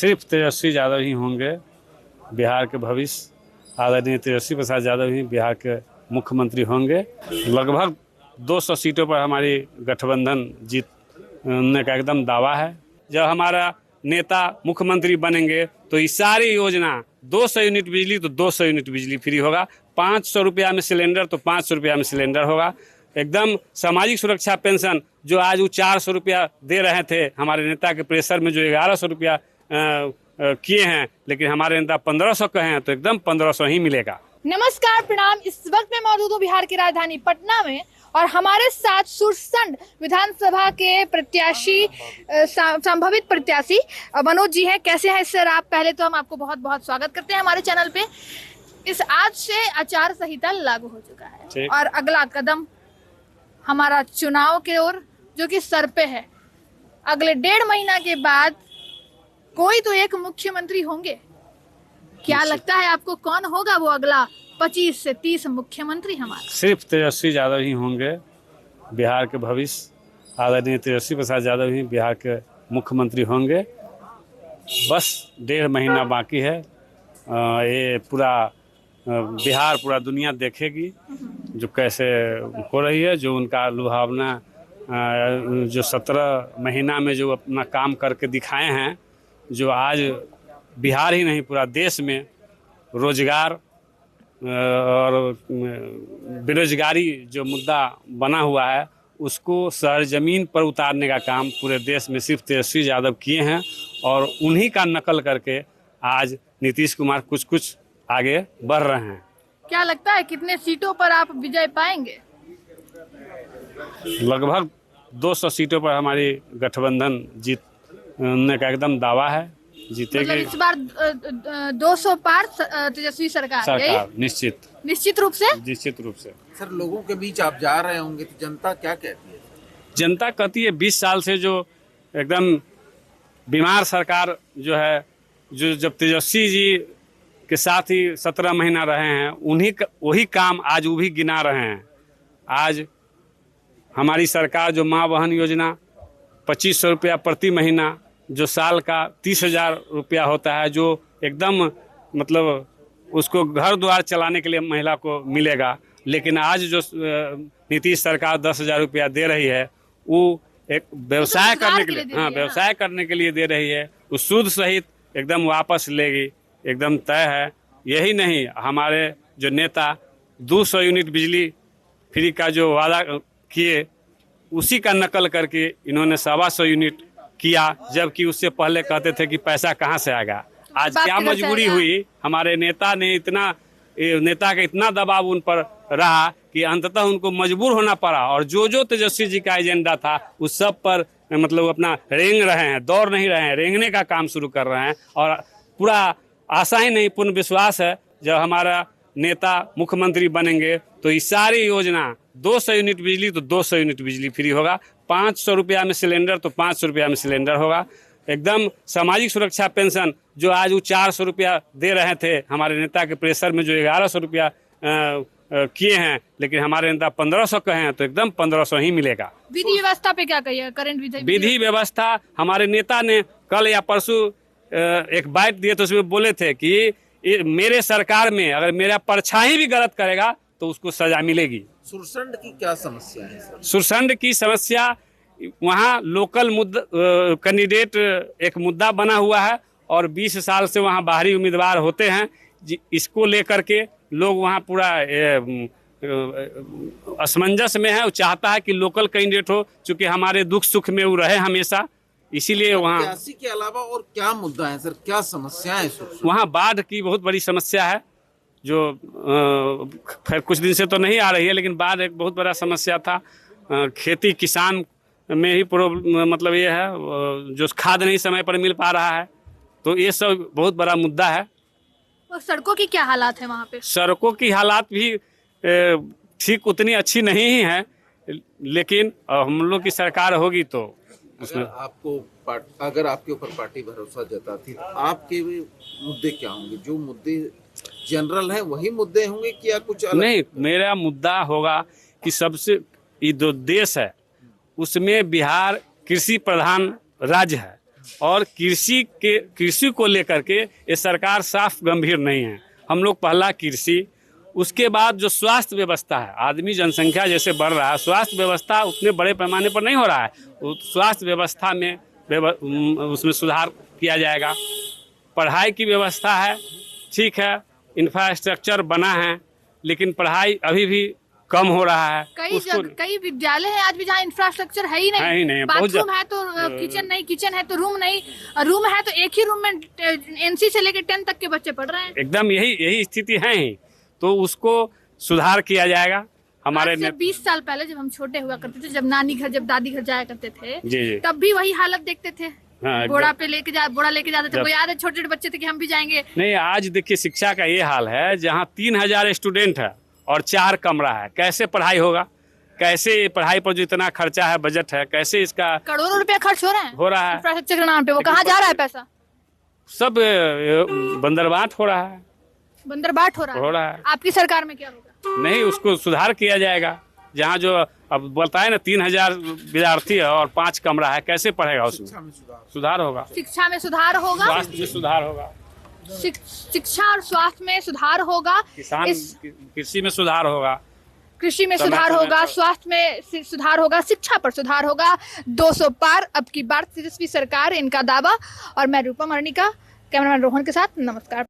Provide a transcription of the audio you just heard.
सिर्फ तेजस्वी यादव ही होंगे बिहार के भविष्य। आदरणीय तेजस्वी प्रसाद यादव ही बिहार के मुख्यमंत्री होंगे। लगभग 200 सीटों पर हमारी गठबंधन जीतने का एकदम दावा है। जब हमारा नेता मुख्यमंत्री बनेंगे तो ये सारी योजना 200 यूनिट बिजली तो 200 यूनिट बिजली फ्री होगा, 500 रुपया में सिलेंडर तो 500 रुपया में सिलेंडर होगा। एकदम सामाजिक सुरक्षा पेंशन जो आज वो 400 रुपया दे रहे थे, हमारे नेता के प्रेशर में जो 1100 रुपया किए हैं, लेकिन हमारे नेता 1500 कहे हैं तो एकदम 1500 ही मिलेगा। नमस्कार, प्रणाम। इस वक्त मैं मौजूद हूँ बिहार की राजधानी पटना में और हमारे साथ सुरसंड विधानसभा के प्रत्याशी संभावित प्रत्याशी मनोज जी हैं। कैसे हैं सर आप? पहले तो हम आपको बहुत बहुत स्वागत करते हैं हमारे चैनल पे। इस आज से आचार संहिता लागू हो चुका है और अगला कदम हमारा चुनाव के ओर जो कि सर पे है। अगले 1.5 महीना के बाद कोई तो एक मुख्यमंत्री होंगे। क्या लगता है आपको कौन होगा वो अगला 25 से 30 मुख्यमंत्री हमारा? सिर्फ तेजस्वी यादव ही होंगे बिहार के भविष्य। आदरणीय तेजस्वी प्रसाद यादव ही बिहार के मुख्यमंत्री होंगे। बस 1.5 महीना बाकी है। ये पूरा बिहार, पूरा दुनिया देखेगी जो कैसे हो रही है, जो उनका लुभावना जो 17 महीना में जो अपना काम करके दिखाए हैं, जो आज बिहार ही नहीं पूरा देश में रोजगार और बेरोजगारी जो मुद्दा बना हुआ है उसको सर जमीन पर उतारने का काम पूरे देश में सिर्फ तेजस्वी यादव किए हैं और उन्हीं का नकल करके आज नीतीश कुमार कुछ कुछ आगे बढ़ रहे हैं। क्या लगता है कितने सीटों पर आप विजय पाएंगे? लगभग 200 सीटों पर हमारी गठबंधन जीतने का एकदम दावा है। जीतेगी। मतलब इस बार 200 पार तेजस्वी सरकार निश्चित रूप से। सर, लोगों के बीच आप जा रहे होंगे तो जनता क्या कहती है? जनता कहती है 20 साल से जो एकदम बीमार सरकार जो है, जो जब तेजस्वी जी के साथ ही 17 महीना रहे हैं, वही काम आज वो भी गिना रहे हैं। आज हमारी सरकार जो माँ बहन योजना 2500 रुपया प्रति महीना, जो साल का 30,000 रुपया होता है, जो एकदम मतलब उसको घर द्वार चलाने के लिए महिला को मिलेगा। लेकिन आज जो नीतीश सरकार 10,000 रुपया दे रही है, वो एक व्यवसाय करने के लिए व्यवसाय करने के लिए दे रही है। वो सूद सहित एकदम वापस लेगी, एकदम तय है। यही नहीं, हमारे जो नेता 200 यूनिट बिजली फ्री का जो वादा किए, उसी का नकल करके इन्होंने 125 यूनिट किया, जबकि उससे पहले कहते थे कि पैसा कहाँ से आएगा। आज क्या मजबूरी हुई, हमारे नेता का इतना दबाव उन पर रहा कि अंततः उनको मजबूर होना पड़ा और जो तेजस्वी जी का एजेंडा था उस सब पर मतलब अपना रेंग रहे हैं, दौड़ नहीं रहे हैं, रेंगने का काम शुरू कर रहे हैं। और पूरा आशा ही नहीं, पूर्ण विश्वास है जब हमारा नेता मुख्यमंत्री बनेंगे तो ये सारी योजना 200 यूनिट बिजली तो 200 यूनिट बिजली फ्री होगा, 500 रुपया में सिलेंडर तो 500 रुपया में सिलेंडर होगा। एकदम सामाजिक सुरक्षा पेंशन जो आज वो 400 रुपया दे रहे थे, हमारे नेता के प्रेशर में जो 1100 रुपया किए हैं, लेकिन हमारे नेता 1500 कहे हैं तो एकदम 1500 ही मिलेगा। विधि व्यवस्था पे क्या कहिए? करंट विधि व्यवस्था हमारे नेता ने कल या परसों एक बाइट दिए तो उसमें बोले थे कि मेरे सरकार में अगर मेरा परछाई भी गलत करेगा तो उसको सजा मिलेगी। सुरसंड की क्या समस्या है सर? सुरसंड की समस्या, वहाँ लोकल कैंडिडेट एक मुद्दा बना हुआ है और 20 साल से वहाँ बाहरी उम्मीदवार होते हैं। इसको लेकर के लोग वहाँ पूरा असमंजस में है। वो चाहता है कि लोकल कैंडिडेट हो, चूँकि हमारे दुख सुख में वो रहे हमेशा, इसीलिए वहाँ के अलावा और क्या मुद्दा है सर? क्या समस्या है? वहाँ बाढ़ की बहुत बड़ी समस्या है, जो खैर कुछ दिन से तो नहीं आ रही है, लेकिन बाढ़ एक बहुत बड़ा समस्या था। खेती किसान में ही मतलब ये है, जो खाद नहीं समय पर मिल पा रहा है, तो ये सब बहुत बड़ा मुद्दा है। और सड़कों की क्या हालात है वहाँ पे? सड़कों की हालात भी ठीक उतनी अच्छी नहीं ही है, लेकिन हम लोग की सरकार होगी तो उसमें अगर आपके ऊपर पार्टी भरोसा जताती तो आपके भी मुद्दे क्या होंगे? जो मुद्दे जनरल हैं वही मुद्दे होंगे कि या कुछ अलग? नहीं, मेरा मुद्दा होगा कि सबसे ये जो देश है उसमें बिहार कृषि प्रधान राज्य है और कृषि को लेकर के ये सरकार साफ गंभीर नहीं है। हम लोग पहला कृषि, उसके बाद जो स्वास्थ्य व्यवस्था है, आदमी जनसंख्या जैसे बढ़ रहा है, स्वास्थ्य व्यवस्था उतने बड़े पैमाने पर नहीं हो रहा है। स्वास्थ्य व्यवस्था में उसमें सुधार किया जाएगा। पढ़ाई की व्यवस्था है, ठीक है, इंफ्रास्ट्रक्चर बना है, लेकिन पढ़ाई अभी भी कम हो रहा है। कई विद्यालय है आज भी जहाँ इंफ्रास्ट्रक्चर है ही नहीं, बाथरूम है तो किचन नहीं, किचन है तो रूम नहीं, रूम है तो एक ही रूम में NC से लेकर 10 तक के बच्चे पढ़ रहे हैं। एकदम यही स्थिति है ही, तो उसको सुधार किया जाएगा। हमारे 20 साल पहले जब हम छोटे हुआ करते थे, जब नानी घर जब दादी घर जाया करते थे, जी। तब भी वही हालत देखते थे। हाँ, बोरा लेके जाते थे। कोई याद है छोटे छोटे बच्चे थे कि हम भी जाएंगे? नहीं, आज देखिए शिक्षा का ये हाल है, जहाँ 3000 स्टूडेंट है और 4 कमरा है, कैसे पढ़ाई होगा? कैसे पढ़ाई पर जो इतना खर्चा है, बजट है, कैसे इसका करोड़ों रुपया खर्च हो रहा है इंफ्रास्ट्रक्चर के नाम पे। वो कहाँ जा रहा है पैसा? सब बंदरबाट हो रहा है। बंदरबाट हो रहा है। आपकी सरकार में क्या होगा? नहीं, उसको सुधार किया जाएगा। जहाँ जो अब बताए ना 3000 विद्यार्थी है और 5 कमरा है, कैसे पढ़ेगा? उसमें सुधार होगा। शिक्षा में सुधार होगा, स्वास्थ्य में सुधार होगा, शिक्षा और स्वास्थ्य में सुधार होगा, कृषि में सुधार होगा, कृषि में सुधार होगा, स्वास्थ्य में सुधार होगा, शिक्षा पर सुधार होगा। 200 पार अब की बार तेजस्वी सरकार, इनका दावा। और मैं रूपा मर्णिका, कैमरामैन रोहन के साथ, नमस्कार।